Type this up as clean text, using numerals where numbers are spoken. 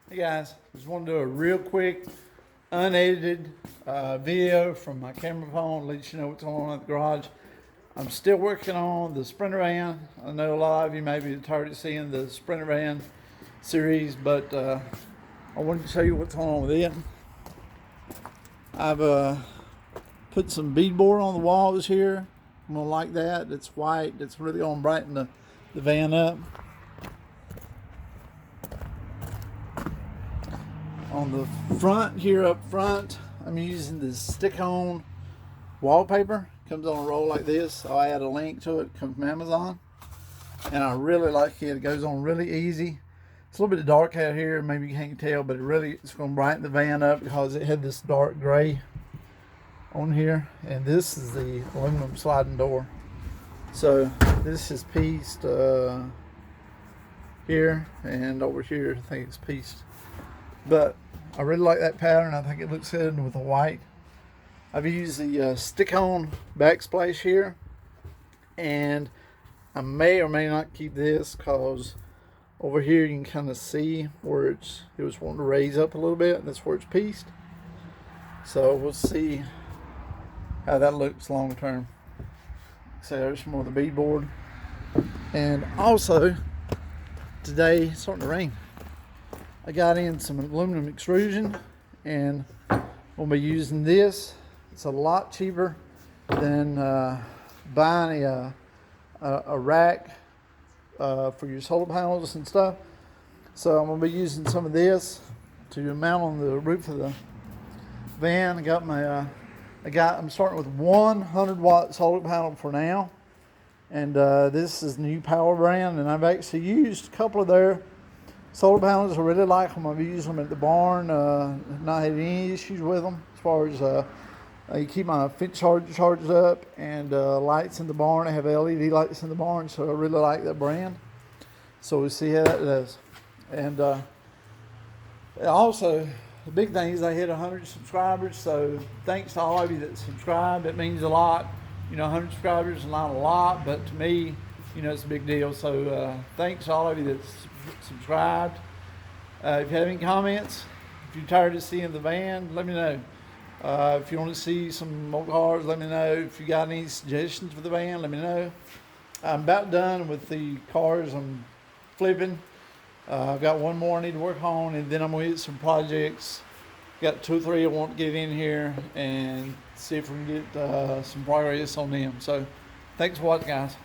Hey guys, just want to do a real quick, unedited video from my camera phone, let you know what's going on at the garage. I'm still working on the Sprinter van. I know a lot of you may be tired of seeing the Sprinter van series, but I wanted to show you what's going on with it. I've put some beadboard on the walls here. I'm gonna like that. It's white. It's really gonna brighten the van up. On the front here, up front, I'm using this stick-on wallpaper. Comes on a roll like this. I'll add a link to it. Comes from Amazon, and I really like it. It goes on really easy. It's a little bit dark out here, maybe you can't tell, but it's going to brighten the van up because it had this dark gray on here. And this is the aluminum sliding door. So this is pieced here, and over here I think it's pieced. But I really like that pattern. I think it looks good with the white. I've used the stick-on backsplash here, and I may or may not keep this because over here you can kind of see where it was wanting to raise up a little bit, and that's where it's pieced. So we'll see how that looks long term. So there's some more of the beadboard, and also today it's starting to rain. I got in some aluminum extrusion, and we'll be using this. It's a lot cheaper than buying a rack for your solar panels and stuff. So I'm going to be using some of this to mount on the roof of the van. I'm starting with 100-watt solar panel for now, and this is New Power brand, and I've actually used a couple of their solar panels. I really like them. I've used them at the barn. Not had any issues with them as far as you keep my fence charged up, and lights in the barn. I have LED lights in the barn, so I really like that brand. So we'll see how that does. And also, the big thing is I hit 100 subscribers. So thanks to all of you that subscribed. It means a lot. 100 subscribers is not a lot, but to me, it's a big deal. So thanks to all of you that's subscribed. If you have any comments, if you're tired of seeing the van, let me know. If you want to see some more cars, let me know. If you got any suggestions for the van, let me know. I'm about done with the cars I'm flipping. I've got one more I need to work on, and then I'm going to get some projects. Got 2 or 3 I want to get in here and see if we can get some progress on them. So thanks for watching, guys.